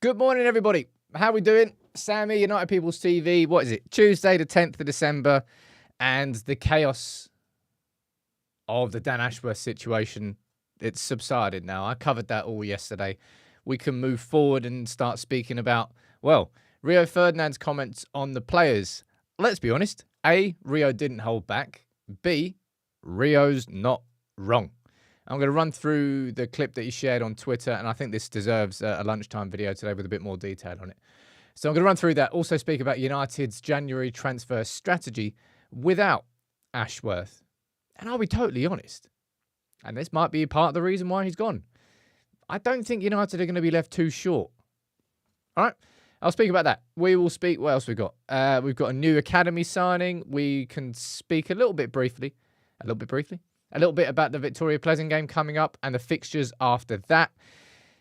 Good morning, everybody. How are we doing? Sammy, United People's TV. What is it? Tuesday, the 10th of December. And the chaos of the Dan Ashworth situation, it's subsided now. I covered that all yesterday. We can move forward and start speaking about, well, Rio Ferdinand's comments on the players. Let's be honest. A, Rio didn't hold back. B, Rio's not wrong. I'm going to run through the clip that he shared on Twitter, and I think this deserves a lunchtime video today with a bit more detail on it. So I'm going to run through that. Also speak about United's January transfer strategy without Ashworth. And I'll be totally honest, and this might be part of the reason why he's gone. I don't think United are going to be left too short. All right, I'll speak about that. We will speak. What else we got? We've got a new academy signing. We can speak a little bit briefly about the Victoria Pleasant game coming up and the fixtures after that.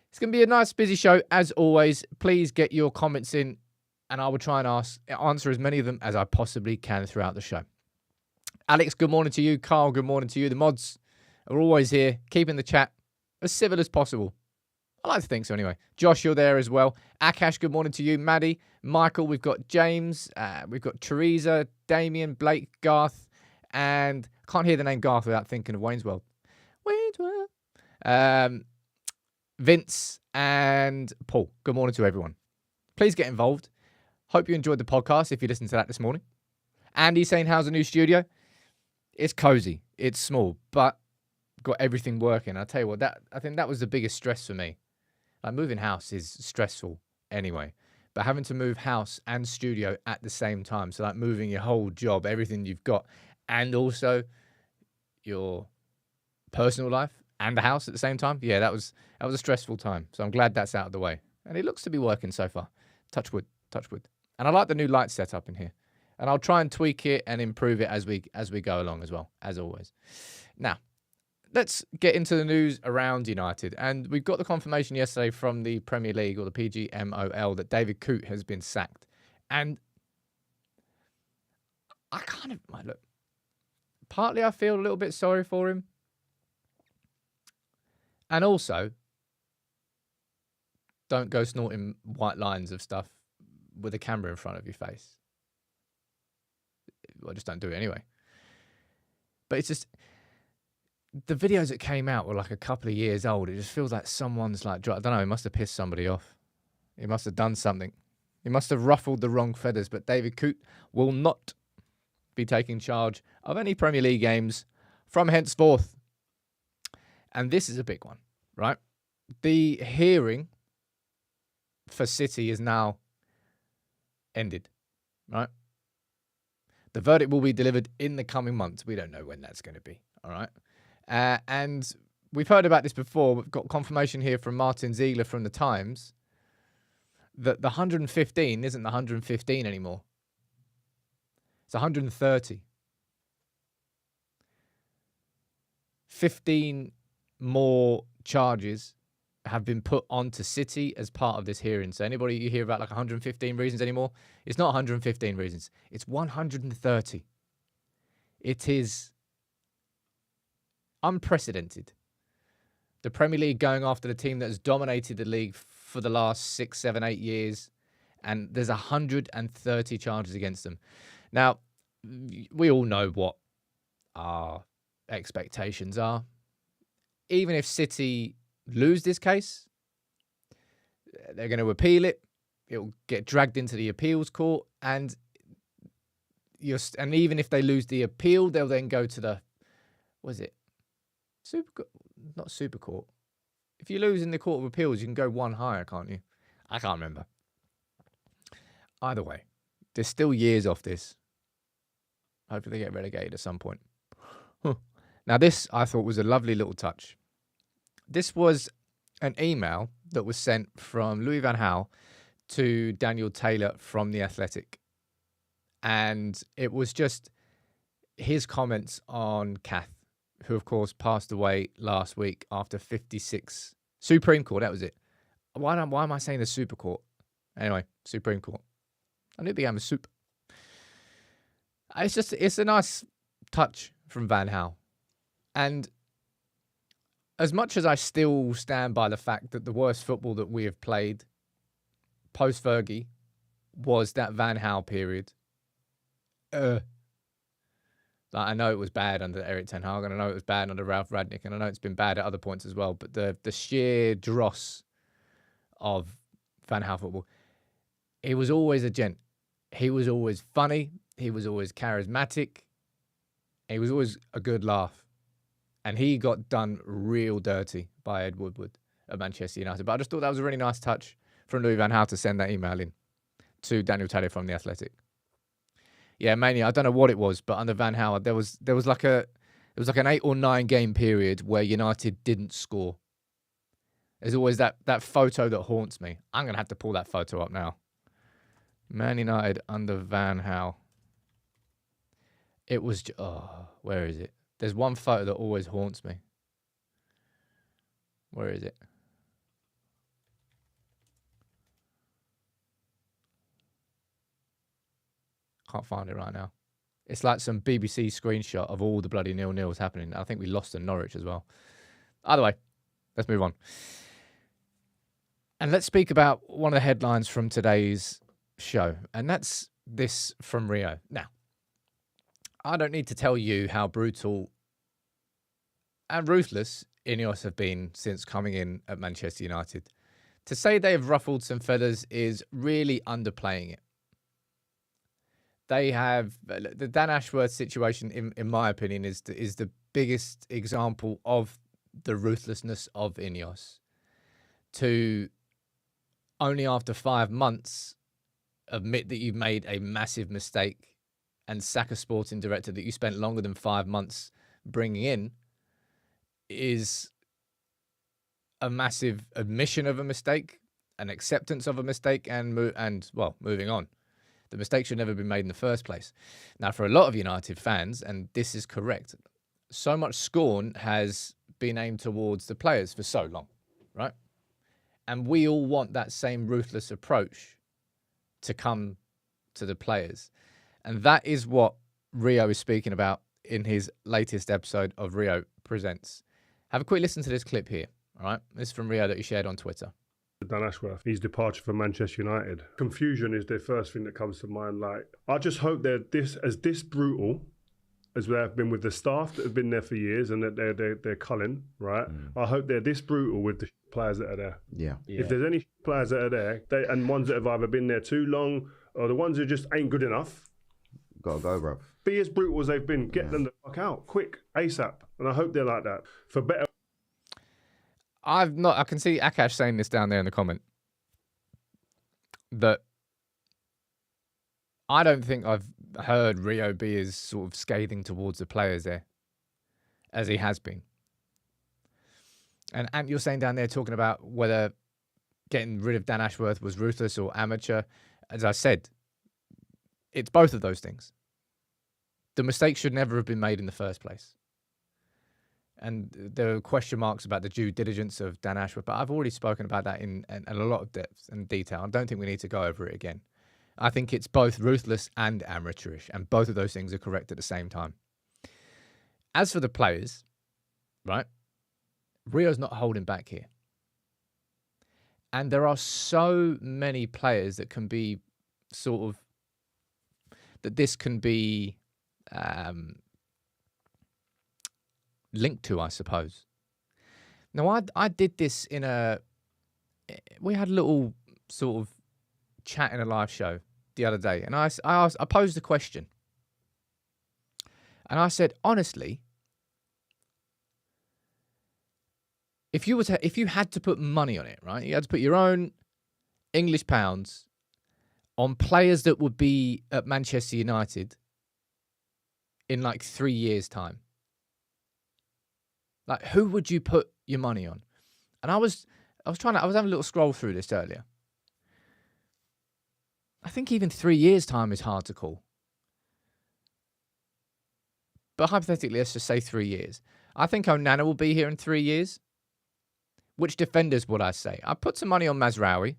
It's going to be a nice, busy show as always. Please get your comments in, and I will try and answer as many of them as I possibly can throughout the show. Alex, good morning to you. Carl, good morning to you. The mods are always here, keeping the chat as civil as possible. I like to think so anyway. Josh, you're there as well. Akash, good morning to you. Maddie, Michael, we've got James, we've got Teresa, Damien, Blake, Garth, and I can't hear the name Garth without thinking of Wayne's World. Vince and Paul, good morning to everyone. Please get involved. Hope you enjoyed the podcast if you listened to that this morning. Andy saying, how's the new studio? It's cozy. It's small, but got everything working. I'll tell you what, I think that was the biggest stress for me. Like, moving house is stressful anyway, but having to move house and studio at the same time, so like moving your whole job, everything you've got, and also your personal life and the house at the same time, yeah, that was a stressful time. So I'm glad that's out of the way, and it looks to be working so far. Touch wood. And I like the new light setup in here, and I'll try and tweak it and improve it as we go along as well, as always. Now, let's get into the news around United. And we've got the confirmation yesterday from the Premier League, or the PGMOL, that David Coote has been sacked. And I kind of, look, partly I feel a little bit sorry for him. And also, don't go snorting white lines of stuff with a camera in front of your face. Well, just don't do it anyway. But it's just, the videos that came out were like a couple of years old. It just feels like someone's like, I don't know, he must have pissed somebody off. He must have done something. He must have ruffled the wrong feathers. But David Coote will not be taking charge of any Premier League games from henceforth. And this is a big one, right? The hearing for City is now ended, right? The verdict will be delivered in the coming months. We don't know when that's going to be, all right? And we've heard about this before. We've got confirmation here from Martin Ziegler from the Times that the 115 isn't the 115 anymore. It's 130. 15 more charges have been put onto City as part of this hearing. So anybody you hear about like 115 reasons anymore, it's not 115 reasons. It's 130. It is unprecedented. The Premier League going after the team that has dominated the league for the last 6, 7, 8 years, and there's 130 charges against them. Now, we all know what our expectations are. Even if City lose this case, they're going to appeal it. It'll get dragged into the appeals court, and even if they lose the appeal, they'll then go to the, not Super Court. If you lose in the Court of Appeals, you can go one higher, can't you? I can't remember. Either way, there's still years off this. Hopefully they get relegated at some point. Now, this I thought was a lovely little touch. This was an email that was sent from Louis van Gaal to Daniel Taylor from The Athletic. And it was just his comments on Kath, who, of course, passed away last week after 56. Supreme Court, that was it. Why am I saying the Super Court? Anyway, Supreme Court. I knew it began with soup. It's a nice touch from Van Gaal. And as much as I still stand by the fact that the worst football that we have played post-Fergie was that Van Gaal period. Like, I know it was bad under Erik ten Hag, and I know it was bad under Ralph Rangnick, and I know it's been bad at other points as well. But the sheer dross of Van Gaal football, he was always a gent. He was always funny. He was always charismatic. He was always a good laugh. And he got done real dirty by Ed Woodward at Manchester United. But I just thought that was a really nice touch from Louis Van Gaal to send that email in to Daniel Taylor from The Athletic. Yeah, mainly, I don't know what it was, but under Van Gaal, there was like an 8 or 9 game period where United didn't score. There's always that photo that haunts me. I'm going to have to pull that photo up now. Man United under Van Gaal. It was, where is it? There's one photo that always haunts me. Where is it? Can't find it right now. It's like some BBC screenshot of all the bloody 0-0s happening. I think we lost to Norwich as well. Either way, let's move on. And let's speak about one of the headlines from today's show. And that's this from Rio. Now, I don't need to tell you how brutal and ruthless INEOS have been since coming in at Manchester United. To say they have ruffled some feathers is really underplaying it. They have the Dan Ashworth situation, in my opinion, is the biggest example of the ruthlessness of INEOS. To only after 5 months admit that you've made a massive mistake and sack a sporting director that you spent longer than 5 months bringing in is a massive admission of a mistake, an acceptance of a mistake, and moving on. The mistake should never have been made in the first place. Now, for a lot of United fans, and this is correct, so much scorn has been aimed towards the players for so long, right? And we all want that same ruthless approach to come to the players. And that is what Rio is speaking about in his latest episode of Rio Presents. Have a quick listen to this clip here, all right? This is from Rio that he shared on Twitter. Dan Ashworth, his departure from Manchester United. Confusion is the first thing that comes to mind. Like, I just hope they're this brutal as they have been with the staff that have been there for years and that they're culling, right? I hope they're this brutal with the players that are there. Yeah. If there's any players that are there, and ones that have either been there too long or the ones who just ain't good enough, Gotta go, bruv. be as brutal as they've been. Get them the fuck out, quick, ASAP. And I hope they're like that. For better. I can see Akash saying this down there in the comment. That I don't think I've heard Rio be as sort of scathing towards the players there as he has been. And Ant, you're saying down there talking about whether getting rid of Dan Ashworth was ruthless or amateur. As I said, it's both of those things. The mistake should never have been made in the first place. And there are question marks about the due diligence of Dan Ashworth, but I've already spoken about that in a lot of depth and detail. I don't think we need to go over it again. I think it's both ruthless and amateurish, and both of those things are correct at the same time. As for the players, right, Rio's not holding back here. And there are so many players that can be sort of, that this can be linked to, I suppose. Now, I did this we had a little sort of chat in a live show the other day, and I posed a question. And I said, honestly, if you had to put money on it, right? You had to put your own English pounds on players that would be at Manchester United in like 3 years' time. Like, who would you put your money on? And I was having a little scroll through this earlier. I think even 3 years' time is hard to call. But hypothetically, let's just say 3 years. I think Onana will be here in 3 years. Which defenders would I say? I put some money on Mazraoui.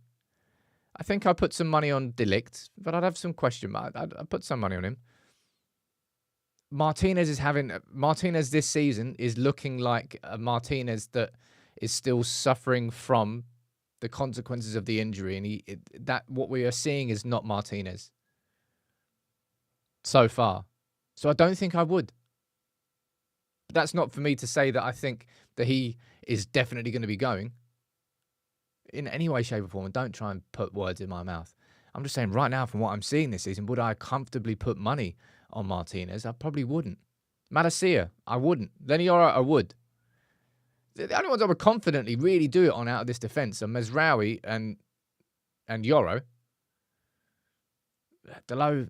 I think I put some money on De Ligt, but I'd have some question marks. I'd put some money on him. Martinez this season is looking like a Martinez that is still suffering from the consequences of the injury, and that what we are seeing is not Martinez so far. So I don't think I would. But that's not for me to say that I think that he is definitely going to be going in any way, shape, or form. And don't try and put words in my mouth. I'm just saying right now, from what I'm seeing this season, would I comfortably put money on Martinez? I probably wouldn't. Malacia, I wouldn't. Lenny Yoro, I would. The only ones I would confidently really do it on out of this defence are Mazraoui and Yoro. Delo,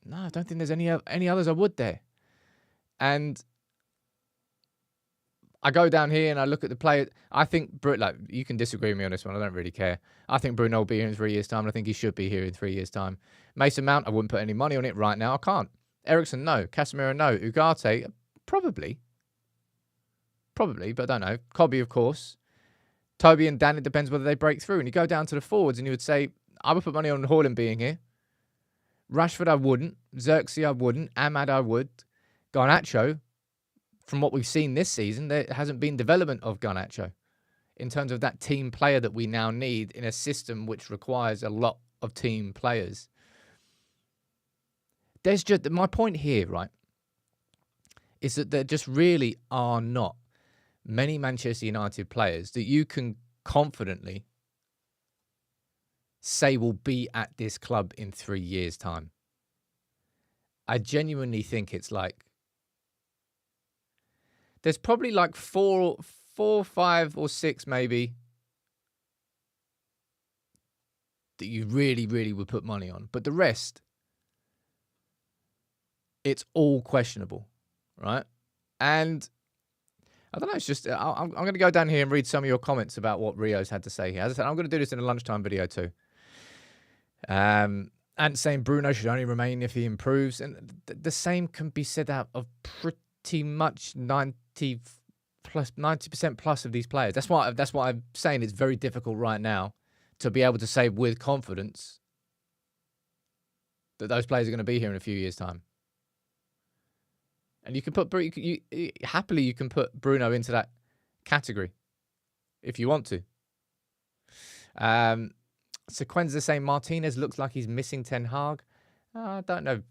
no, I don't think there's any others I would there. And I go down here and I look at the player. I think, you can disagree with me on this one. I don't really care. I think Bruno will be here in 3 years' time, and I think he should be here in 3 years' time. Mason Mount, I wouldn't put any money on it right now. I can't. Ericsson, no. Casemiro, no. Ugarte, probably, but I don't know. Kobe, of course. Toby and Dan, it depends whether they break through. And you go down to the forwards and you would say, I would put money on Haaland being here. Rashford, I wouldn't. Xerxes, I wouldn't. Ahmad, I would. Garnacho, from what we've seen this season, there hasn't been development of Garnacho in terms of that team player that we now need in a system which requires a lot of team players. There's just my point here, right, is that there just really are not many Manchester United players that you can confidently say will be at this club in 3 years' time. I genuinely think it's like there's probably like four, 5 or 6 maybe that you really, really would put money on. But the rest, it's all questionable, right? And I don't know, it's just, I'm going to go down here and read some of your comments about what Rio's had to say here. As I said, I'm going to do this in a lunchtime video too. And saying Bruno should only remain if he improves. And the same can be said out of pretty much 90% plus of these players. That's why I'm saying it's very difficult right now to be able to say with confidence that those players are going to be here in a few years' time. And you can put happily you can put Bruno into that category if you want to. Sequenza saying Martinez looks like he's missing Ten Hag. I don't know.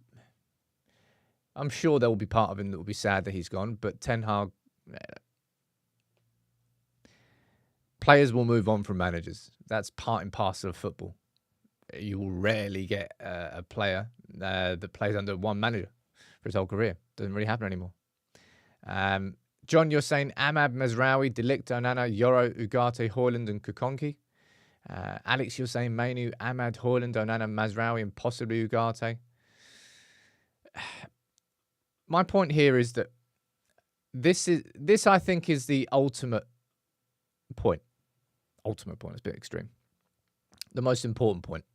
I'm sure there will be part of him that will be sad that he's gone, but Ten Hag, players will move on from managers. That's part and parcel of football. You will rarely get a player that plays under one manager for his whole career. Doesn't really happen anymore. John, you're saying Ahmad, Mazraoui, De Ligt, Onana, Yoro, Ugarte, Haaland, and Kukonki. Alex, you're saying Mainu, Ahmad, Haaland, Onana, Mazraoui, and possibly Ugarte. My point here is that this I think is the ultimate point. Ultimate point is a bit extreme. The most important point.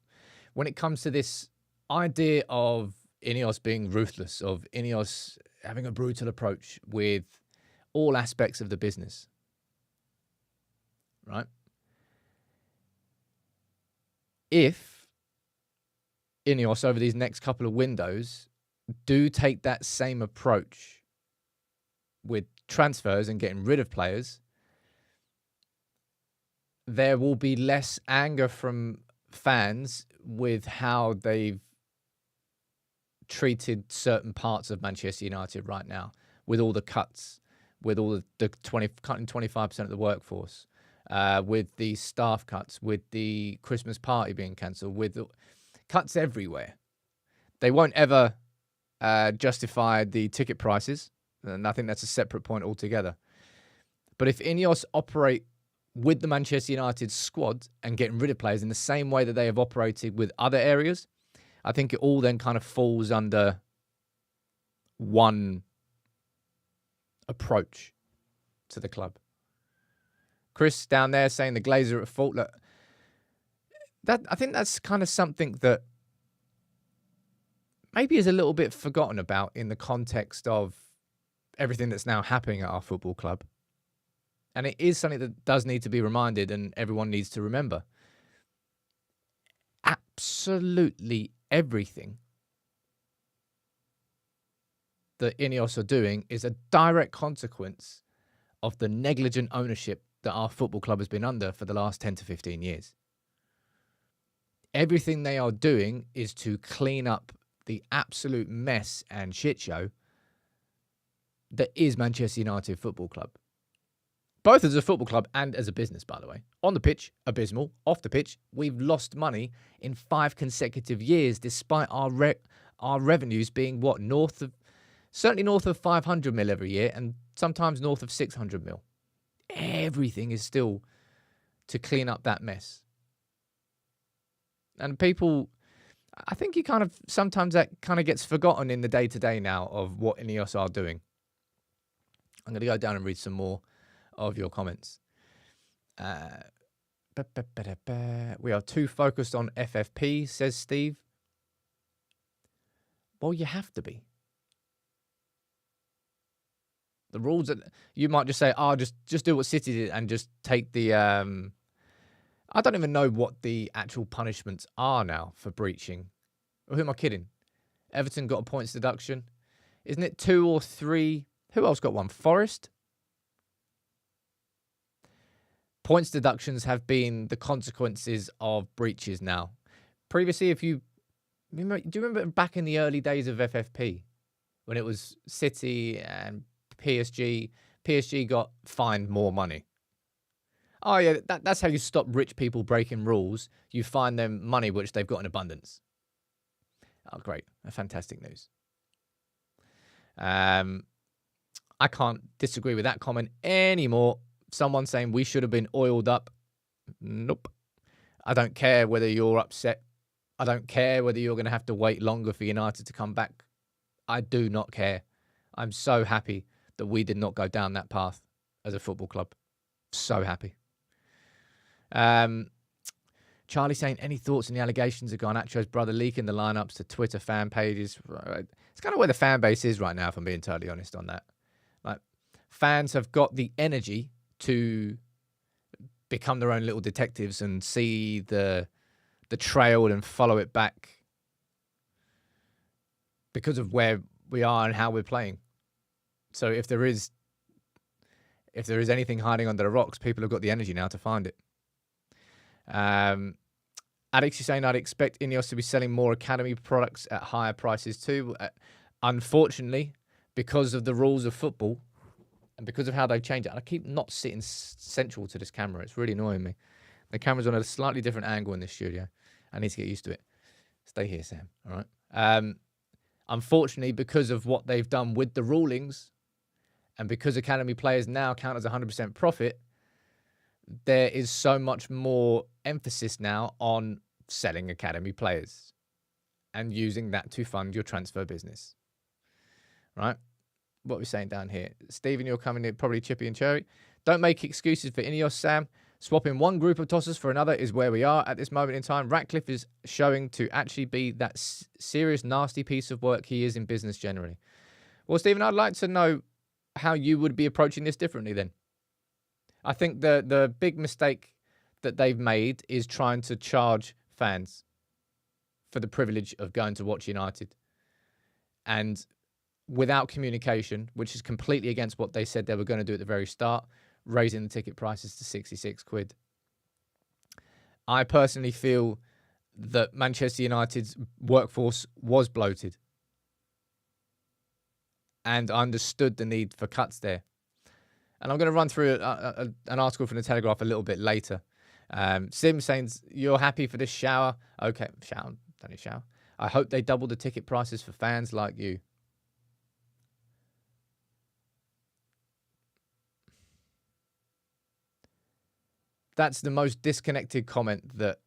When it comes to this idea of INEOS being ruthless, of INEOS having a brutal approach with all aspects of the business, right? If INEOS over these next couple of windows do take that same approach with transfers and getting rid of players, there will be less anger from fans with how they've treated certain parts of Manchester United right now, with all the cuts, with all the cutting 25% of the workforce, with the staff cuts, with the Christmas party being cancelled, with the cuts everywhere. They won't ever justify the ticket prices, and I think that's a separate point altogether. But if INEOS operate with the Manchester United squad and getting rid of players in the same way that they have operated with other areas, I think it all then kind of falls under one approach to the club. Chris down there saying the Glazers are at fault. Look, I think that's kind of something that maybe is a little bit forgotten about in the context of everything that's now happening at our football club. And it is something that does need to be reminded and everyone needs to remember. Absolutely everything that INEOS are doing is a direct consequence of the negligent ownership that our football club has been under for the last 10 to 15 years. Everything they are doing is to clean up the absolute mess and shit show that is Manchester United Football Club. Both as a football club and as a business, by the way. On the pitch, abysmal. Off the pitch, we've lost money in 5 consecutive years, despite our revenues being certainly north of 500 mil every year, and sometimes north of 600 mil. Everything is still to clean up that mess. And people, I think sometimes that kind of gets forgotten in the day-to-day now of what INEOS are doing. I'm going to go down and read some more of your comments. We are too focused on FFP, says Steve. Well, you have to be. The rules that you might just say, just do what City did and just take the. I don't even know what the actual punishments are now for breaching. Or who am I kidding? Everton got a points deduction. Isn't it 2 or 3? Who else got one? Forest? Points deductions have been the consequences of breaches now. Previously, do you remember back in the early days of FFP when it was City and PSG? PSG got fined more money. Oh yeah, that's how you stop rich people breaking rules. You fine them money which they've got in abundance. Oh, great. Fantastic news. I can't disagree with that comment anymore. Someone saying we should have been oiled up. Nope. I don't care whether you're upset. I don't care whether you're going to have to wait longer for United to come back. I do not care. I'm so happy that we did not go down that path as a football club. So happy. Charlie saying, any thoughts on the allegations of Garnacho's brother leaking the lineups to Twitter fan pages? It's kind of where the fan base is right now, if I'm being totally honest on that. Like, fans have got the energy to become their own little detectives and see the trail and follow it back because of where we are and how we're playing. So if there is anything hiding under the rocks, people have got the energy now to find it. Alex is saying, I'd expect INEOS to be selling more academy products at higher prices too. Unfortunately, because of the rules of football and because of how they've changed it, and I keep not sitting central to this camera. It's really annoying me. The camera's on a slightly different angle in this studio. I need to get used to it. Stay here, Sam. All right. Unfortunately, because of what they've done with the rulings and because academy players now count as 100% profit, there is so much more emphasis now on selling academy players and using that to fund your transfer business. Right? What are we saying down here? Stephen, you're coming in probably chippy and cherry. Don't make excuses for INEOS, Sam. Swapping one group of tossers for another is where we are at this moment in time. Ratcliffe is showing to actually be that serious, nasty piece of work he is in business generally. Well, Stephen, I'd like to know how you would be approaching this differently then. I think the big mistake that they've made is trying to charge fans for the privilege of going to watch United. And without communication, which is completely against what they said they were going to do at the very start, raising the ticket prices to 66 quid. I personally feel that Manchester United's workforce was bloated. And I understood the need for cuts there. And I'm going to run through an article from the Telegraph a little bit later. Sim saying, you're happy for this shower? Okay, shower, don't need shower. I hope they double the ticket prices for fans like you. That's the most disconnected comment that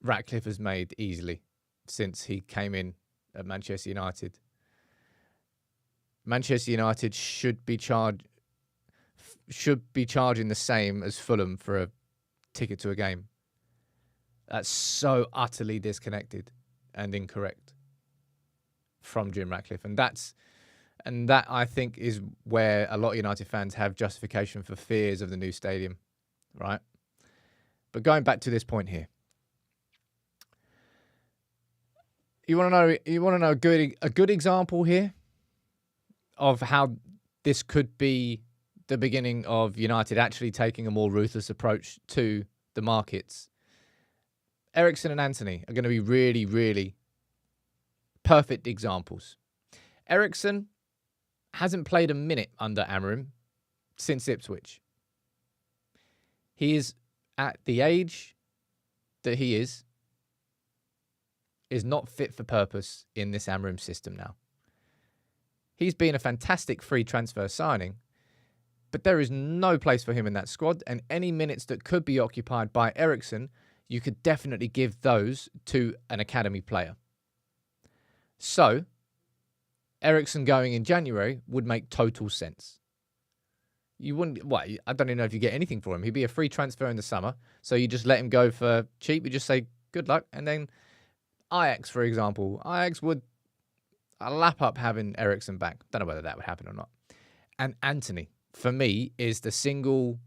Ratcliffe has made easily since he came in at Manchester United. Manchester United should be charging the same as Fulham for a ticket to a game. That's so utterly disconnected and incorrect from Jim Ratcliffe. And that I think is where a lot of United fans have justification for fears of the new stadium, right? But going back to this point here, you want to know a good example here of how this could be the beginning of United actually taking a more ruthless approach to the markets. Eriksen and Antony are going to be really, really perfect examples. Eriksen hasn't played a minute under Amorim since Ipswich. He is at the age that he is not fit for purpose in this Amorim system now. He's been a fantastic free transfer signing, but there is no place for him in that squad, and any minutes that could be occupied by Eriksen, you could definitely give those to an academy player. So, Eriksen going in January would make total sense. You wouldn't, I don't even know if you get anything for him. He'd be a free transfer in the summer, so you just let him go for cheap. You just say, good luck, and then Ajax, for example. Ajax would lap up having Eriksen back. Don't know whether that would happen or not. And Antony, for me, is the single...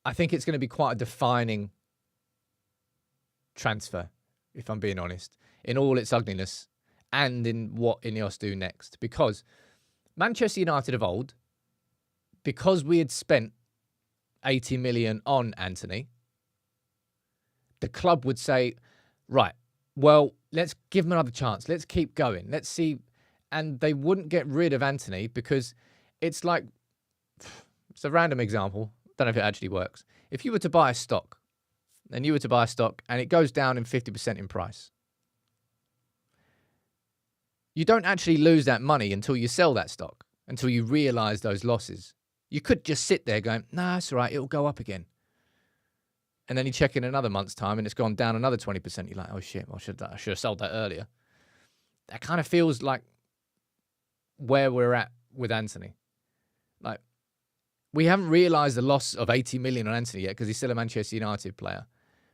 I think it's going to be quite a defining transfer, if I'm being honest, in all its ugliness and in what INEOS do next. Because Manchester United of old, because we had spent 80 million on Antony, the club would say, right, well, let's give him another chance. Let's keep going. Let's see. And they wouldn't get rid of Antony because it's like, it's a random example. Don't know if it actually works. If you were to buy a stock, and it goes down in 50% in price, you don't actually lose that money until you sell that stock, until you realise those losses. You could just sit there going, nah, it's all right, it'll go up again. And then you check in another month's time and it's gone down another 20%. You're like, oh shit, I should have sold that earlier. That kind of feels like where we're at with Antony. Like, we haven't realised the loss of 80 million on Antony yet because he's still a Manchester United player.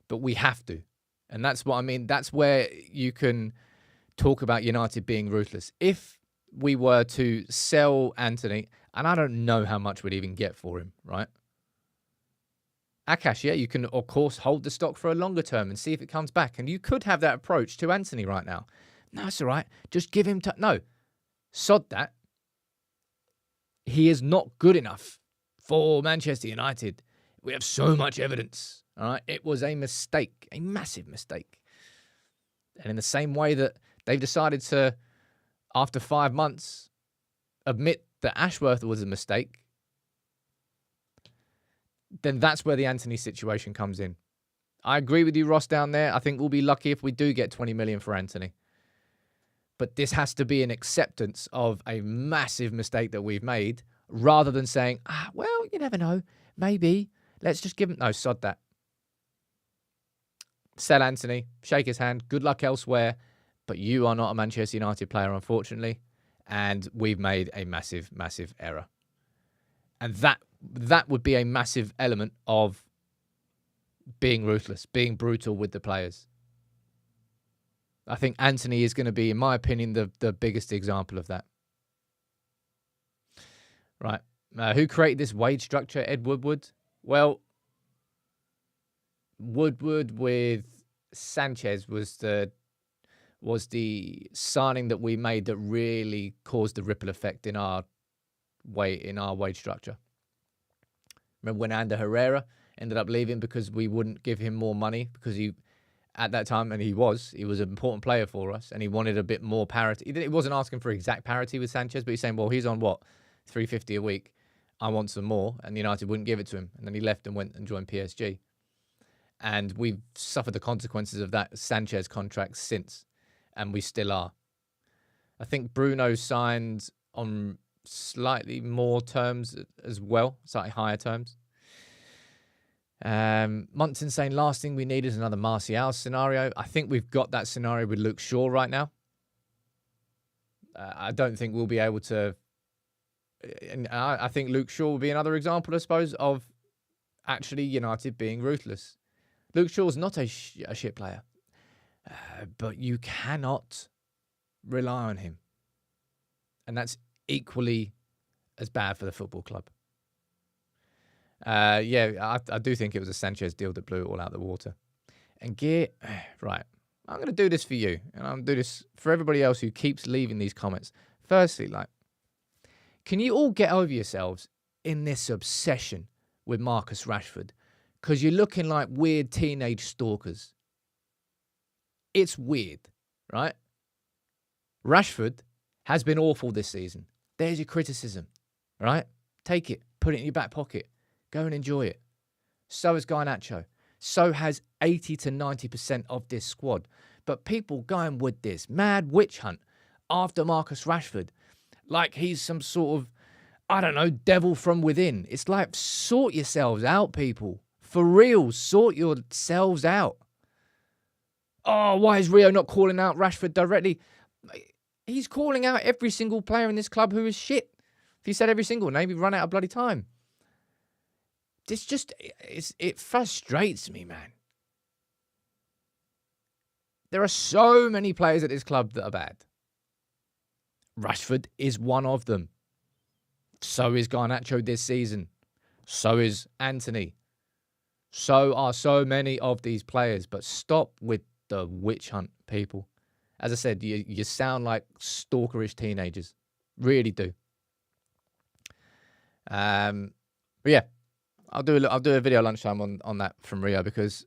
But we have to. And that's what I mean. That's where you can talk about United being ruthless. If we were to sell Antony, and I don't know how much we'd even get for him, right? Akash, yeah, you can, of course, hold the stock for a longer term and see if it comes back. And you could have that approach to Antony right now. No, it's all right. Just give him... No. Sod that. He is not good enough for Manchester United. We have so much evidence. All right? It was a mistake, a massive mistake. And in the same way that they've decided to, after 5 months, admit that Ashworth was a mistake, then that's where the Antony situation comes in. I agree with you, Ross, down there. I think we'll be lucky if we do get 20 million for Antony. But this has to be an acceptance of a massive mistake that we've made, rather than saying, well, you never know, maybe, let's just give him... No, sod that. Sell Antony, shake his hand, good luck elsewhere, but you are not a Manchester United player, unfortunately, and we've made a massive, massive error. And that would be a massive element of being ruthless, being brutal with the players. I think Antony is going to be, in my opinion, the biggest example of that. Right. Who created this wage structure? Ed Woodward? Well, Woodward with Sanchez was the signing that we made that really caused the ripple effect in our wage structure. Remember when Ander Herrera ended up leaving because we wouldn't give him more money because he, at that time, and he was an important player for us, and he wanted a bit more parity. He wasn't asking for exact parity with Sanchez, but he's saying, well, he's on what, $350 a week. I want some more, and United wouldn't give it to him. And then he left and went and joined PSG. And we've suffered the consequences of that Sanchez contract since, and we still are. I think Bruno signed on slightly more terms as well, slightly higher terms. Munson saying last thing we need is another Martial scenario. I think we've got that scenario with Luke Shaw right now. I don't think we'll be able to... And I think Luke Shaw will be another example, I suppose, of actually United being ruthless. Luke Shaw's not a shit player, but you cannot rely on him. And that's equally as bad for the football club. I do think it was a Sanchez deal that blew it all out of the water. And Gear, right, I'm going to do this for you, and I'm going to do this for everybody else who keeps leaving these comments. Firstly, Can you all get over yourselves in this obsession with Marcus Rashford? Because you're looking like weird teenage stalkers. It's weird, right? Rashford has been awful this season. There's your criticism, right? Take it, put it in your back pocket, go and enjoy it. So has Garnacho. So has 80 to 90% of this squad. But people going with this mad witch hunt after Marcus Rashford, like he's some sort of, I don't know, devil from within. It's like, sort yourselves out, people. For real, sort yourselves out. Oh, why is Rio not calling out Rashford directly? He's calling out every single player in this club who is shit. If he said every single name, he'd run out of bloody time. It frustrates me, man. There are so many players at this club that are bad. Rashford is one of them. So is Garnacho this season. So is Anthony. So are so many of these players. But stop with the witch hunt, people. As I said, you sound like stalkerish teenagers. Really do. But yeah, I'll do a video lunchtime on that from Rio, because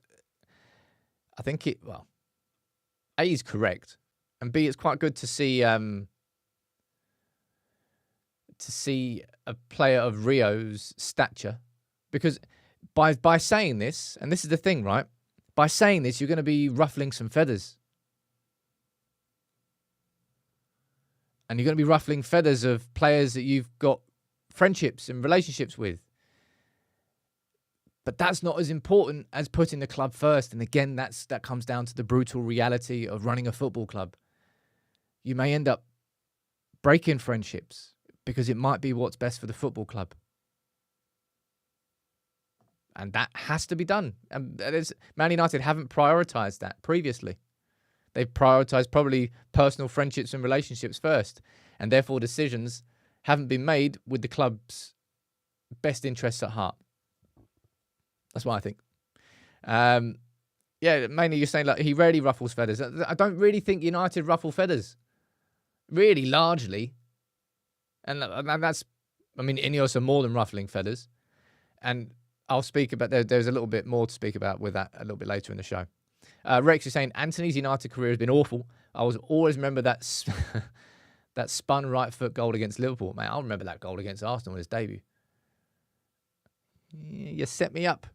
I think A, is correct, and B, it's quite good to see a player of Rio's stature, because by saying this, and this is the thing, right? By saying this, you're going to be ruffling some feathers. And you're going to be ruffling feathers of players that you've got friendships and relationships with. But that's not as important as putting the club first. And again, that comes down to the brutal reality of running a football club. You may end up breaking friendships because it might be what's best for the football club. And that has to be done. And Man United haven't prioritised that previously. They've prioritised probably personal friendships and relationships first. And therefore decisions haven't been made with the club's best interests at heart. That's what I think. Yeah, mainly you're saying like he rarely ruffles feathers. I don't really think United ruffle feathers. Really, largely. And that's, I mean, INEOS are more than ruffling feathers. And I'll speak about, there's a little bit more to speak about with that a little bit later in the show. Rex is saying, Anthony's United career has been awful. I always remember that that spun right foot goal against Liverpool. Man, I'll remember that goal against Arsenal in his debut. You set me up.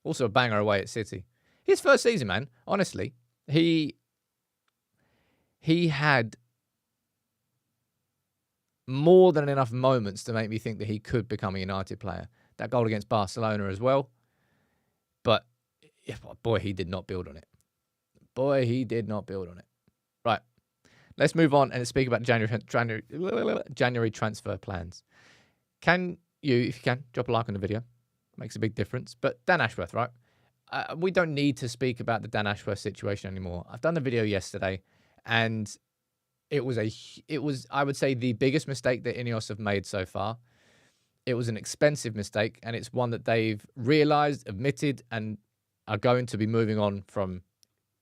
Also a banger away at City. His first season, man, honestly, he had more than enough moments to make me think that he could become a United player. That goal against Barcelona as well. But, boy, he did not build on it. Boy, he did not build on it. Right. Let's move on and speak about January transfer plans. Can you, if you can, drop a like on the video. Makes a big difference. But Dan Ashworth, right? We don't need to speak about the Dan Ashworth situation anymore. I've done the video yesterday, and it was, I would say, the biggest mistake that INEOS have made so far. It was an expensive mistake, and it's one that they've realised, admitted, and are going to be moving on from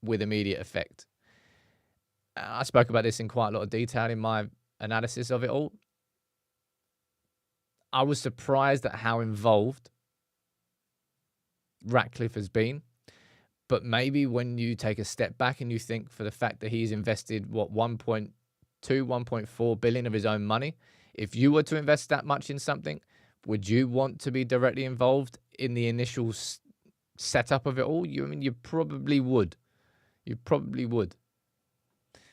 with immediate effect. I spoke about this in quite a lot of detail in my analysis of it all. I was surprised at how involved Ratcliffe has been. But maybe when you take a step back and you think, for the fact that he's invested, 1.2, 1.4 billion of his own money, if you were to invest that much in something, would you want to be directly involved in the initial setup of it all? You probably would. You probably would.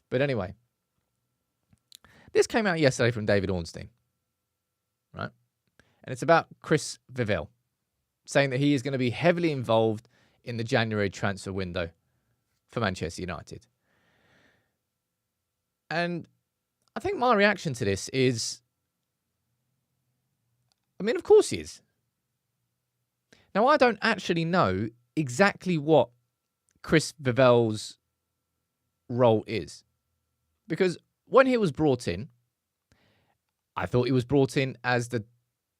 But anyway, this came out yesterday from David Ornstein, right? And it's about Chris Vivell, saying that he is going to be heavily involved in the January transfer window for Manchester United. And I think my reaction to this is, I mean, of course he is. Now, I don't actually know exactly what Chris Vivell's role is. Because when he was brought in, I thought he was brought in as the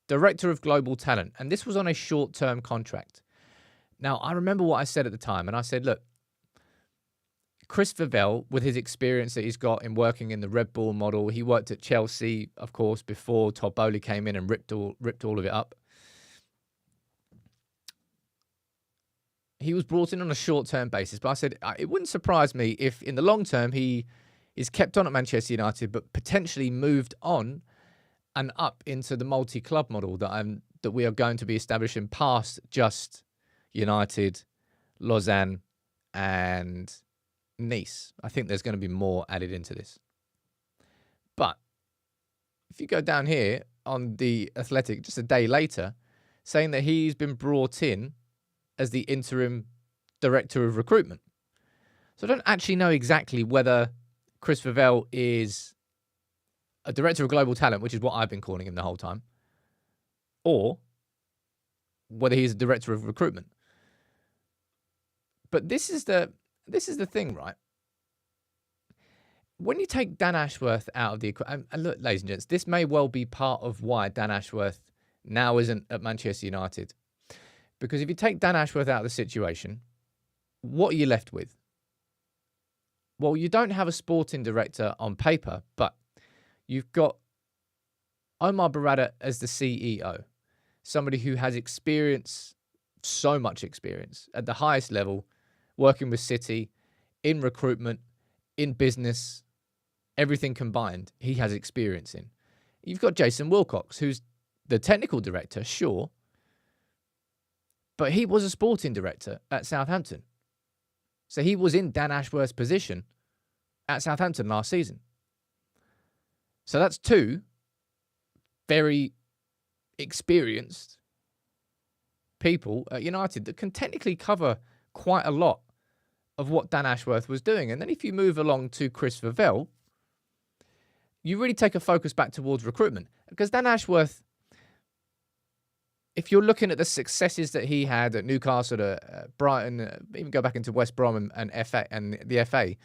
Director of Global Talent. And this was on a short-term contract. Now, I remember what I said at the time. And I said, look, Chris Vivell, with his experience that he's got in working in the Red Bull model, he worked at Chelsea, of course, before Todd Bowley came in and ripped all of it up. He was brought in on a short-term basis, but I said it wouldn't surprise me if in the long term he is kept on at Manchester United, but potentially moved on and up into the multi-club model that we are going to be establishing past just United, Lausanne, and Nice. I think there's going to be more added into this. But if you go down here on the Athletic just a day later, saying that he's been brought in as the interim director of recruitment. So I don't actually know exactly whether Chris Vivell is a director of global talent, which is what I've been calling him the whole time, or whether he's a director of recruitment. But this is the thing, right? When you take Dan Ashworth out of the equation, and look, ladies and gents, this may well be part of why Dan Ashworth now isn't at Manchester United. Because if you take Dan Ashworth out of the situation, what are you left with? Well, you don't have a sporting director on paper, but you've got Omar Barada as the CEO, somebody who has experience, so much experience at the highest level, working with City, in recruitment, in business, everything combined, he has experience in. You've got Jason Wilcox, who's the technical director, sure, but he was a sporting director at Southampton. So he was in Dan Ashworth's position at Southampton last season. So that's two very experienced people at United that can technically cover quite a lot of what Dan Ashworth was doing. And then if you move along to Chris Vivell, you really take a focus back towards recruitment. Because Dan Ashworth, if you're looking at the successes that he had at Newcastle, at Brighton, even go back into West Brom and FA and the FA,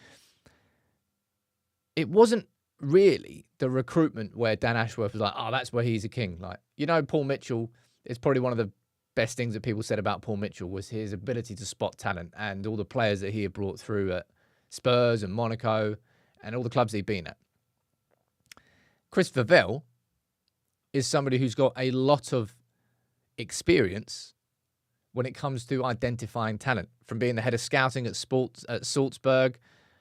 it wasn't really the recruitment where Dan Ashworth was like, oh, that's where he's a king. Like, you know, Paul Mitchell is probably one of the best things that people said about Paul Mitchell was his ability to spot talent and all the players that he had brought through at Spurs and Monaco and all the clubs he'd been at. Chris Vivell is somebody who's got a lot of experience when it comes to identifying talent. From being the head of scouting at Salzburg,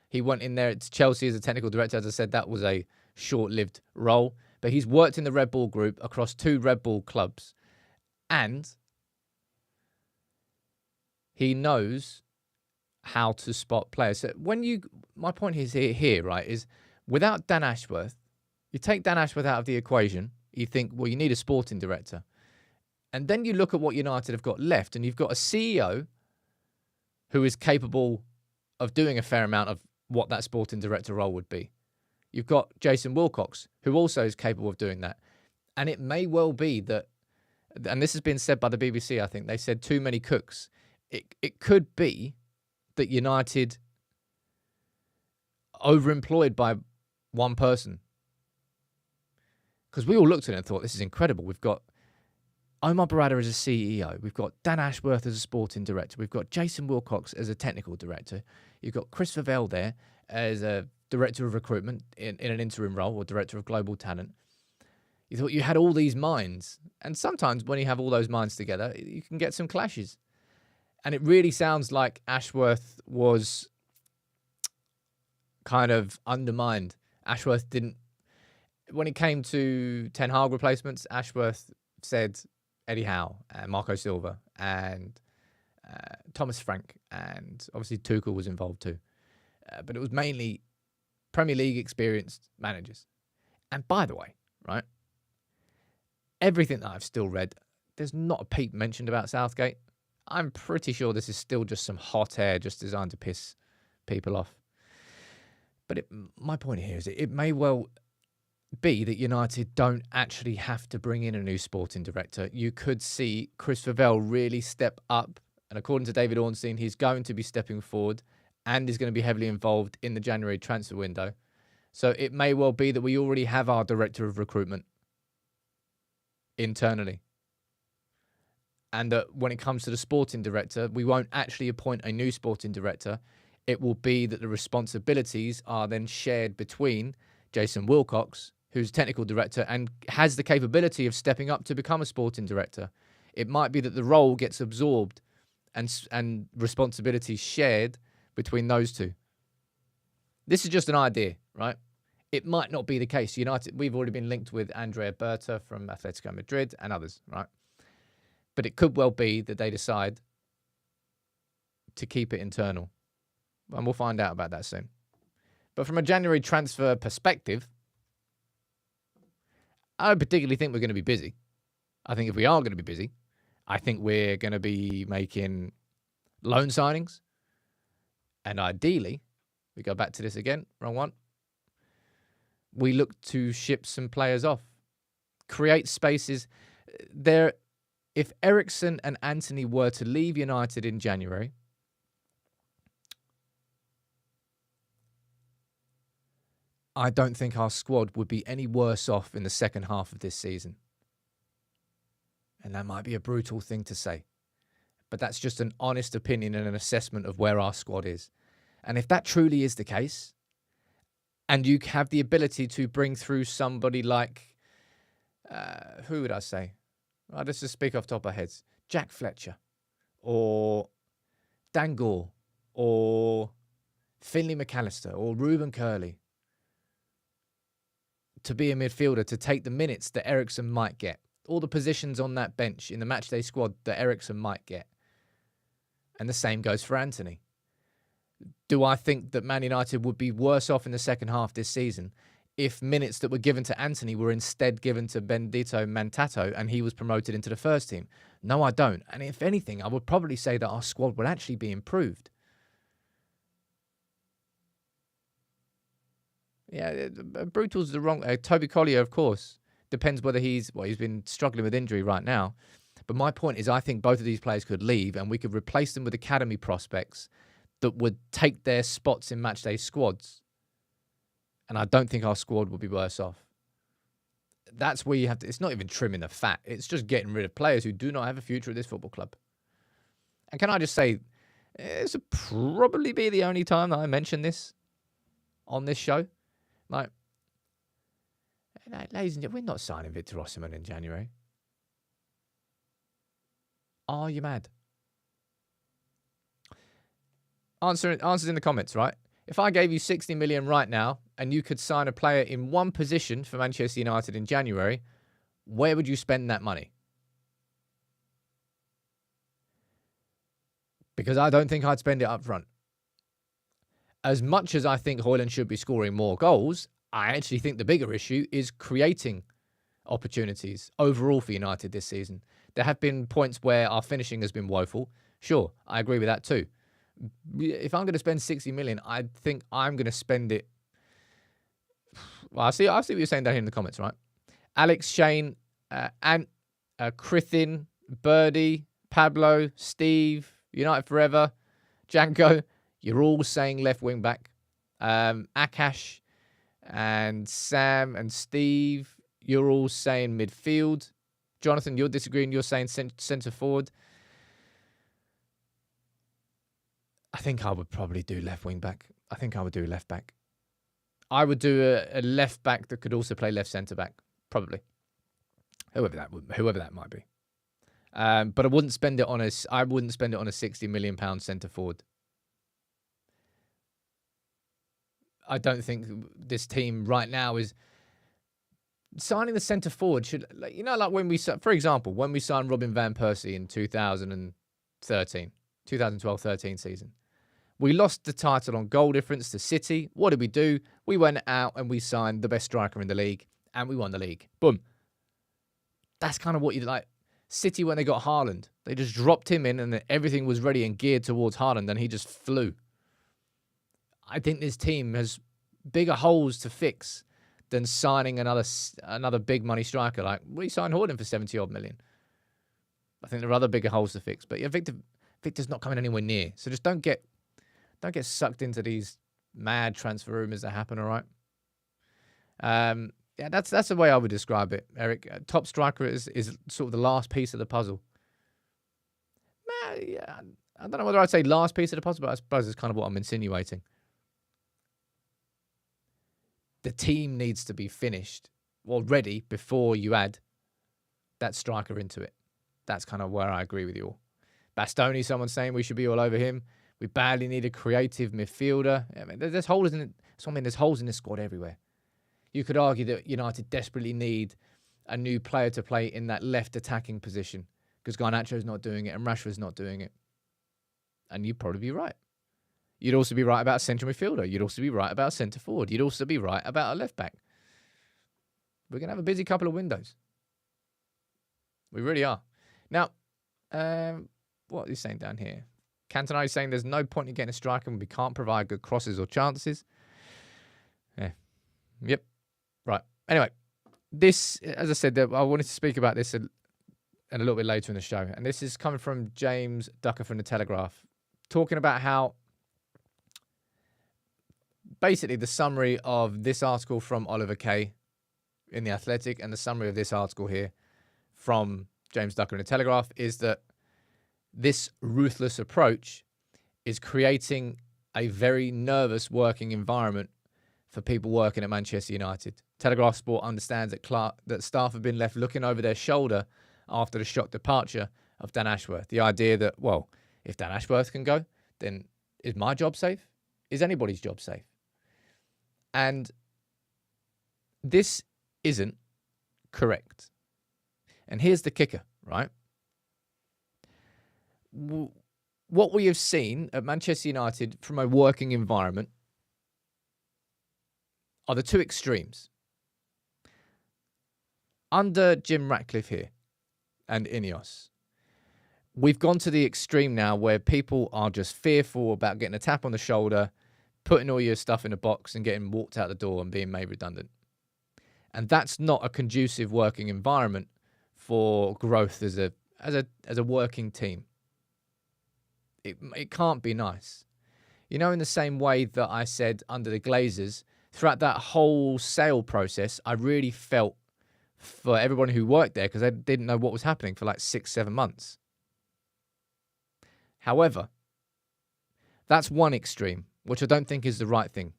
he went in there at Chelsea as a technical director. As I said, that was a short-lived role. But he's worked in the Red Bull group across 2 Red Bull clubs. And he knows how to spot players. So my point is here, right, is without Dan Ashworth, you take Dan Ashworth out of the equation, you think, well, you need a sporting director. And then you look at what United have got left, and you've got a CEO who is capable of doing a fair amount of what that sporting director role would be. You've got Jason Wilcox, who also is capable of doing that. And it may well be that, and this has been said by the BBC, I think, they said too many cooks. It could be that United overemployed by one person. Because we all looked at it and thought, this is incredible. We've got Omar Barada as a CEO. We've got Dan Ashworth as a sporting director. We've got Jason Wilcox as a technical director. You've got Chris Vivell there as a director of recruitment in an interim role, or director of global talent. You thought you had all these minds. And sometimes when you have all those minds together, you can get some clashes. And it really sounds like Ashworth was kind of undermined. Ashworth didn't... When it came to Ten Hag replacements, Ashworth said Eddie Howe and Marco Silva and Thomas Frank, and obviously Tuchel was involved too. But it was mainly Premier League experienced managers. And by the way, right, everything that I've still read, there's not a peep mentioned about Southgate. I'm pretty sure this is still just some hot air just designed to piss people off. But my point here is it may well be that United don't actually have to bring in a new sporting director. You could see Chris Vivell really step up. And according to David Ornstein, he's going to be stepping forward and is going to be heavily involved in the January transfer window. So it may well be that we already have our director of recruitment internally. And that when it comes to the sporting director, we won't actually appoint a new sporting director. It will be that the responsibilities are then shared between Jason Wilcox, who's technical director and has the capability of stepping up to become a sporting director. It might be that the role gets absorbed and responsibilities shared between those two. This is just an idea, right? It might not be the case. United, we've already been linked with Andrea Berta from Atletico Madrid and others, right? But it could well be that they decide to keep it internal. And we'll find out about that soon. But from a January transfer perspective, I don't particularly think we're going to be busy. I think if we are going to be busy, I think we're going to be making loan signings. And ideally, we go back to this again, wrong one. We look to ship some players off, create spaces. If Eriksen and Antony were to leave United in January, I don't think our squad would be any worse off in the second half of this season. And that might be a brutal thing to say, but that's just an honest opinion and an assessment of where our squad is. And if that truly is the case, and you have the ability to bring through somebody like, who would I say? I'll just speak off the top of our heads. Jack Fletcher, or Dan Gore, or Finley McAllister, or Ruben Curley, to be a midfielder, to take the minutes that Eriksen might get. All the positions on that bench in the matchday squad that Eriksen might get. And the same goes for Antony. Do I think that Man United would be worse off in the second half this season if minutes that were given to Antony were instead given to Bendito Mantato and he was promoted into the first team? No, I don't. And if anything, I would probably say that our squad would actually be improved. Yeah, brutal's the wrong... Toby Collier, of course. Depends whether he's been struggling with injury right now. But my point is I think both of these players could leave and we could replace them with academy prospects that would take their spots in matchday squads. And I don't think our squad would be worse off. That's where you have to... It's not even trimming the fat. It's just getting rid of players who do not have a future at this football club. And can I just say, this will probably be the only time that I mention this on this show. Like, ladies and gentlemen, we're not signing Victor Osimhen in January. Are you mad? Answers in the comments, right? If I gave you 60 million right now and you could sign a player in one position for Manchester United in January, where would you spend that money? Because I don't think I'd spend it up front. As much as I think Højlund should be scoring more goals, I actually think the bigger issue is creating opportunities overall for United this season. There have been points where our finishing has been woeful. Sure, I agree with that too. If I'm going to spend 60 million, I think I'm going to spend it. Well, I see what you're saying down here in the comments, right? Alex, Shane, Crithin, Birdie, Pablo, Steve, United Forever, Janko. You're all saying left wing back. Akash and Sam and Steve, you're all saying midfield. Jonathan, you're disagreeing. You're saying centre forward. I think I would probably do left wing back. I think I would do left back. I would do a left back that could also play left centre back, probably. Whoever that might be. But I wouldn't spend it on a 60 million pound centre forward. I don't think this team right now is signing the centre forward should, like when we, for example, when we signed Robin van Persie in 2012-13 season. We lost the title on goal difference to City. What did we do? We went out and we signed the best striker in the league and we won the league. Boom. That's kind of what you like. City, when they got Haaland, they just dropped him in and everything was ready and geared towards Haaland and he just flew. I think this team has bigger holes to fix than signing another big money striker. Like, we signed Højlund for 70 odd million. I think there are other bigger holes to fix. But yeah, Victor's not coming anywhere near. So just don't get sucked into these mad transfer rumors that happen, all right? Yeah, that's the way I would describe it, Eric. Top striker is sort of the last piece of the puzzle. Yeah, I don't know whether I'd say last piece of the puzzle, but I suppose it's kind of what I'm insinuating. The team needs to be finished or ready before you add that striker into it. That's kind of where I agree with you all. Bastoni, someone's saying we should be all over him. We badly need a creative midfielder. I mean, there's holes in it. So, I mean, there's holes in this squad everywhere. You could argue that United desperately need a new player to play in that left attacking position because Garnacho's not doing it and Rashford's not doing it. And you'd probably be right. You'd also be right about a central midfielder. You'd also be right about a centre forward. You'd also be right about a left back. We're going to have a busy couple of windows. We really are. Now, what are you saying down here? Cantona is saying there's no point in getting a striker when we can't provide good crosses or chances. Yeah. Yep. Right. Anyway, this, as I said, I wanted to speak about this a little bit later in the show. And this is coming from James Ducker from The Telegraph, talking about how basically the summary of this article from Oliver Kay in The Athletic and the summary of this article here from James Ducker in The Telegraph is that this ruthless approach is creating a very nervous working environment for people working at Manchester United. Telegraph Sport understands that staff have been left looking over their shoulder after the shock departure of Dan Ashworth. The idea that, well, if Dan Ashworth can go, then is my job safe? Is anybody's job safe? And this isn't correct. And here's the kicker, right? What we have seen at Manchester United from a working environment are the two extremes. Under Jim Ratcliffe here and INEOS, we've gone to the extreme now where people are just fearful about getting a tap on the shoulder, putting all your stuff in a box and getting walked out the door and being made redundant. And that's not a conducive working environment for growth as a working team. It can't be nice. In the same way that I said under the Glazers, throughout that whole sale process, I really felt for everyone who worked there because they didn't know what was happening for like 6-7 months. However, that's one extreme, which I don't think is the right thing.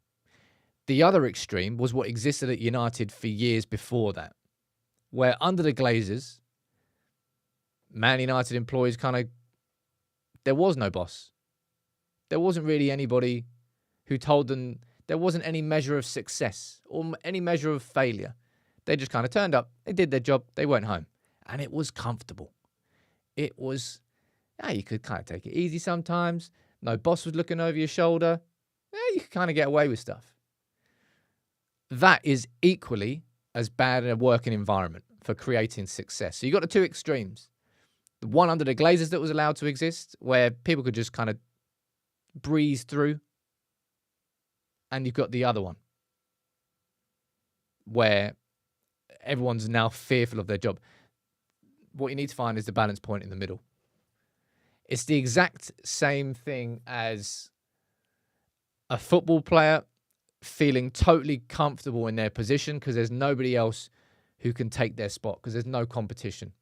The other extreme was what existed at United for years before that, where under the Glazers, Man United employees there was no boss. There wasn't really anybody who told them, there wasn't any measure of success or any measure of failure. They just kind of turned up, they did their job, they went home. And it was comfortable. It was, you could kind of take it easy sometimes. No boss was looking over your shoulder. You could kind of get away with stuff. That is equally as bad a working environment for creating success. So you got the two extremes. The one under the Glazers that was allowed to exist, where people could just kind of breeze through. And you've got the other one, where everyone's now fearful of their job. What you need to find is the balance point in the middle. It's the exact same thing as a football player feeling totally comfortable in their position because there's nobody else who can take their spot because there's no competition.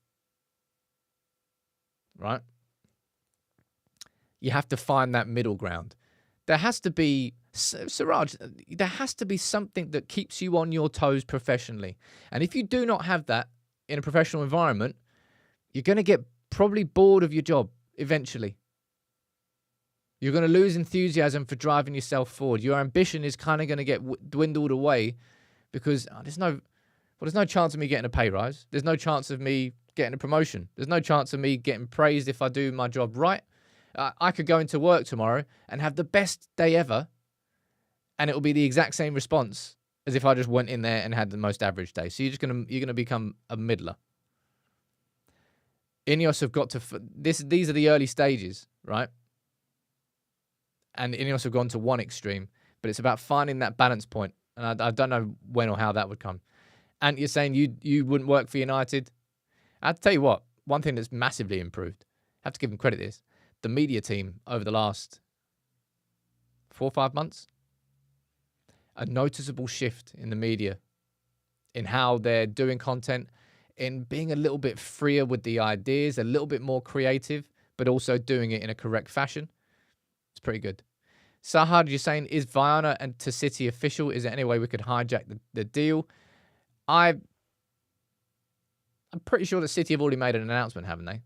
Right? You have to find that middle ground. There has to be, Siraj, there has to be something that keeps you on your toes professionally. And if you do not have that in a professional environment, you're going to get probably bored of your job eventually. You're going to lose enthusiasm for driving yourself forward. Your ambition is kind of going to get dwindled away because there's no chance of me getting a pay rise. There's no chance of me getting a promotion. There's no chance of me getting praised if I do my job right. I could go into work tomorrow and have the best day ever, and it will be the exact same response as if I just went in there and had the most average day. So you're gonna become a middler. INEOS have got to these are the early stages, right? And INEOS have gone to one extreme, but it's about finding that balance point. And I don't know when or how that would come. And you're saying you wouldn't work for United. I have to tell you what, one thing that's massively improved, I have to give them credit this, the media team over the last 4 or 5 months, a noticeable shift in the media, in how they're doing content, in being a little bit freer with the ideas, a little bit more creative, but also doing it in a correct fashion. It's pretty good. Sahad, you're saying, is Viana and to City official? Is there any way we could hijack the deal? I'm pretty sure that City have already made an announcement, haven't they?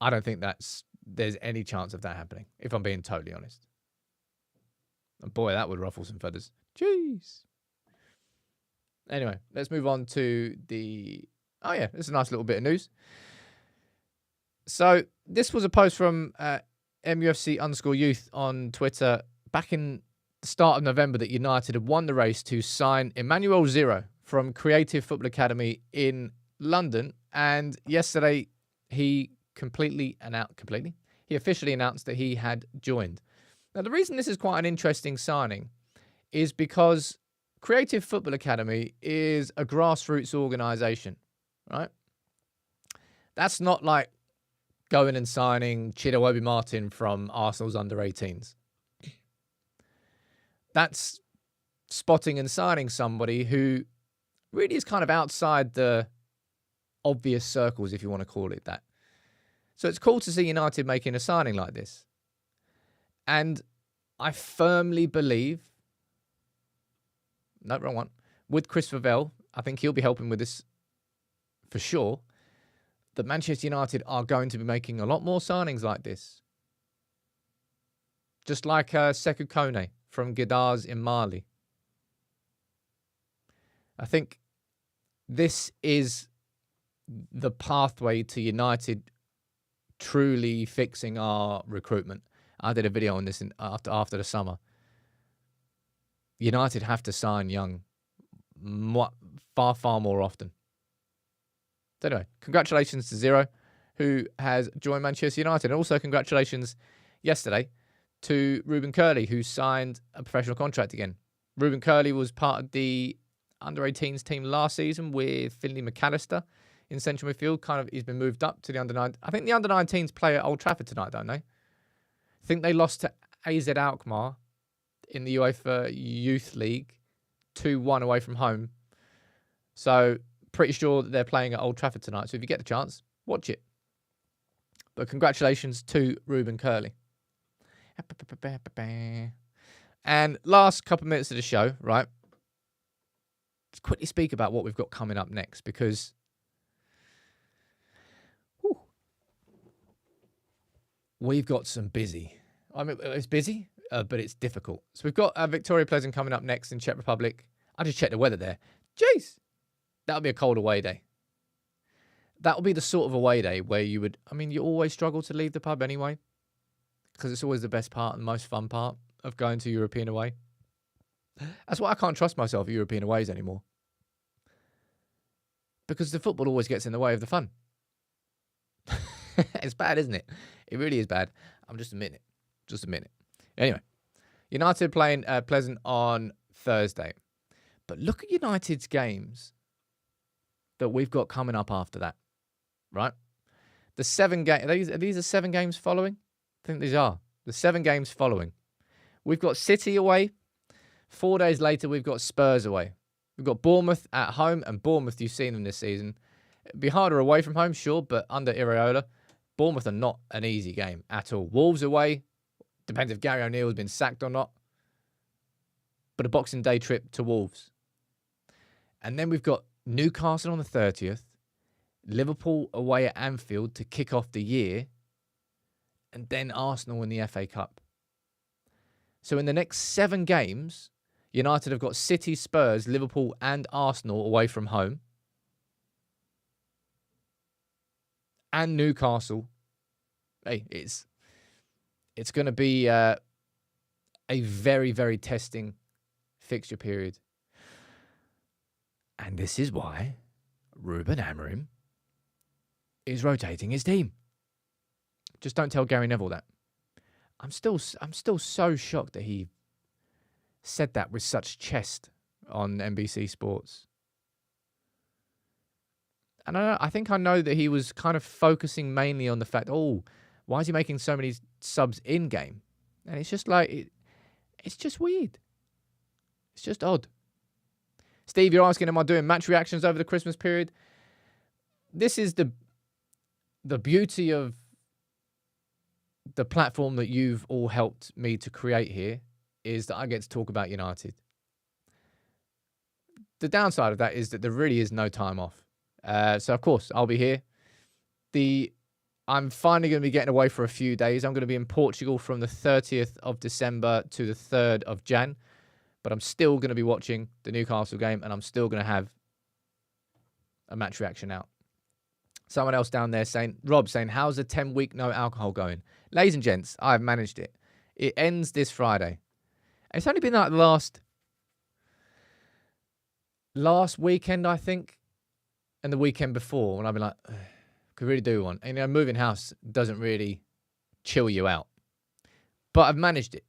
I don't think there's any chance of that happening, if I'm being totally honest. And boy, that would ruffle some feathers. Jeez. Anyway, let's move on to the... Oh, yeah, this is a nice little bit of news. So this was a post from MUFC_youth on Twitter back in the start of November that United had won the race to sign Emmanuel Zero from Creative Football Academy in London. And yesterday, he officially announced that he had joined. Now, the reason this is quite an interesting signing is because Creative Football Academy is a grassroots organisation, right? That's not like going and signing Chido Obi-Martin from Arsenal's under-18s. That's spotting and signing somebody who really is kind of outside the obvious circles, if you want to call it that. So it's cool to see United making a signing like this. And I firmly believe, no, wrong one, with Christopher Vivell, I think he'll be helping with this for sure, that Manchester United are going to be making a lot more signings like this. Just like Sekou Kone from Gidars in Mali. I think this is the pathway to United truly fixing our recruitment. I did a video on this after the summer. United have to sign young far more often. So anyway, congratulations to Zero, who has joined Manchester United. And also congratulations yesterday to Ruben Curley, who signed a professional contract again. Ruben Curley was part of the under-18s team last season with Finlay McAllister in central midfield. He's been moved up to the under-9. I think the under-19s play at Old Trafford tonight, don't they? I think they lost to AZ Alkmaar in the UEFA Youth League, 2-1 away from home. So pretty sure that they're playing at Old Trafford tonight. So if you get the chance, watch it. But congratulations to Ruben Curley. And last couple of minutes of the show, right? Let's quickly speak about what we've got coming up next, because we've got some busy. I mean, it's busy, but it's difficult. So we've got Victoria Pleasant coming up next in Czech Republic. I just checked the weather there. Jeez, that'll be a cold away day. That'll be the sort of away day where you always struggle to leave the pub anyway, because it's always the best part and the most fun part of going to European away. That's why I can't trust myself at European aways anymore, because the football always gets in the way of the fun. It's bad, isn't it? It really is bad. I'm just admitting it. Just admit it. Anyway, United playing Pleasant on Thursday. But look at United's games that we've got coming up after that, right? The 7 games. Are these the 7 games following? I think these are. The 7 games following. We've got City away. 4 days later, we've got Spurs away. We've got Bournemouth at home, and Bournemouth, you've seen them this season. It'd be harder away from home, sure, but under Iraola, Bournemouth are not an easy game at all. Wolves away. Depends if Gary O'Neill has been sacked or not. But a Boxing Day trip to Wolves. And then we've got Newcastle on the 30th. Liverpool away at Anfield to kick off the year. And then Arsenal in the FA Cup. So in the next 7 games, United have got City, Spurs, Liverpool and Arsenal away from home. And Newcastle. Hey, it's going to be a very, very testing fixture period. And this is why Ruben Amorim is rotating his team. Just don't tell Gary Neville that. I'm still so shocked that he said that with such chest on NBC Sports. And I think I know that he was kind of focusing mainly on the fact, why is he making so many subs in-game? And it's just like, it's just weird. It's just odd. Steve, you're asking, am I doing match reactions over the Christmas period? this is the beauty of the platform that you've all helped me to create here, is that I get to talk about United. The downside of that is that there really is no time off. So, of course, I'll be here. I'm finally going to be getting away for a few days. I'm going to be in Portugal from the 30th of December to the 3rd of Jan. But I'm still going to be watching the Newcastle game, and I'm still going to have a match reaction out. Someone else down there saying, Rob saying, how's the 10-week no alcohol going? Ladies and gents, I've managed it. It ends this Friday. It's only been like the last weekend, I think, and the weekend before, when I've been like, could really do one. And, moving house doesn't really chill you out. But I've managed it.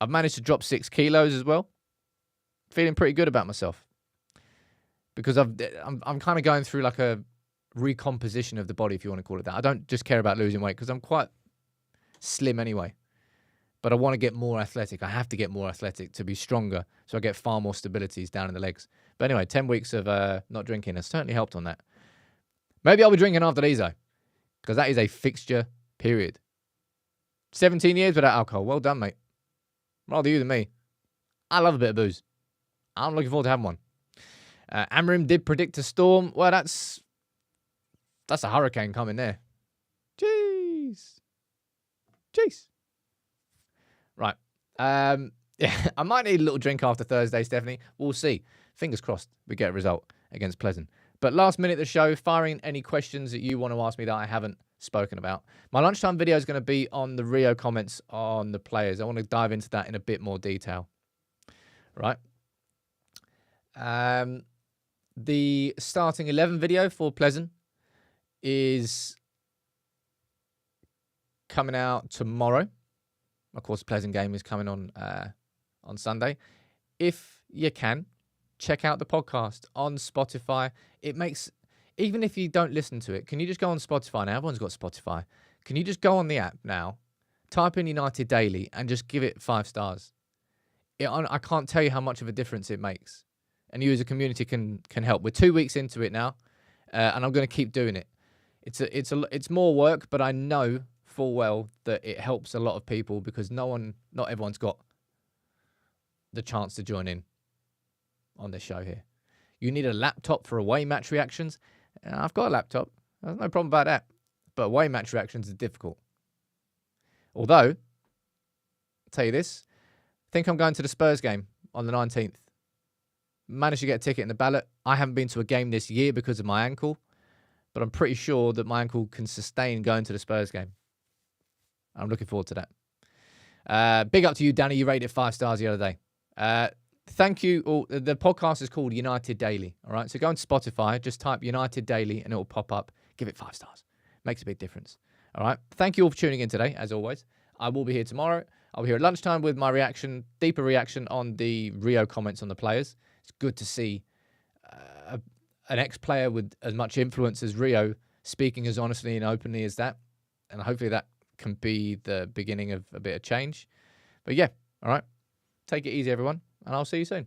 I've managed to drop 6 kilos as well. Feeling pretty good about myself. Because I'm kind of going through like a recomposition of the body, if you want to call it that. I don't just care about losing weight because I'm quite slim anyway. But I want to get more athletic. I have to get more athletic to be stronger, so I get far more stabilities down in the legs. But anyway, 10 weeks of not drinking has certainly helped on that. Maybe I'll be drinking after these, though, because that is a fixture, period. 17 years without alcohol. Well done, mate. Rather you than me. I love a bit of booze. I'm looking forward to having one. Amrim did predict a storm. Well, that's a hurricane coming there. Jeez. Right. Yeah, I might need a little drink after Thursday, Stephanie. We'll see. Fingers crossed we get a result against Pleasant. But last minute of the show, firing any questions that you want to ask me that I haven't spoken about. My lunchtime video is going to be on the Rio comments on the players. I want to dive into that in a bit more detail. Right. The starting 11 video for Pleasant is coming out tomorrow. Of course, the Pleasant game is coming on Sunday. If you can, check out the podcast on Spotify. It makes, even if you don't listen to it, can you just go on Spotify now? Everyone's got Spotify. Can you just go on the app now, type in United Daily, and just give it 5 stars? I can't tell you how much of a difference it makes. And you as a community can help. We're 2 weeks into it now, and I'm going to keep doing it. It's more work, but I know full well that it helps a lot of people because not everyone's got the chance to join in on this show here. You need a laptop for away match reactions. I've got a laptop. There's no problem about that. But away match reactions are difficult. Although, I'll tell you this, I think I'm going to the Spurs game on the 19th. Managed to get a ticket in the ballot. I haven't been to a game this year because of my ankle, but I'm pretty sure that my ankle can sustain going to the Spurs game. I'm looking forward to that. Big up to you, Danny. You rated it 5 stars the other day. Thank you. The podcast is called United Daily. All right. So go on Spotify, just type United Daily and it will pop up. Give it 5 stars. Makes a big difference. All right. Thank you all for tuning in today, as always. I will be here tomorrow. I'll be here at lunchtime with my reaction, deeper reaction on the Rio comments on the players. It's good to see an ex-player with as much influence as Rio speaking as honestly and openly as that. And hopefully that can be the beginning of a bit of change. But yeah, all right. Take it easy, everyone, and I'll see you soon.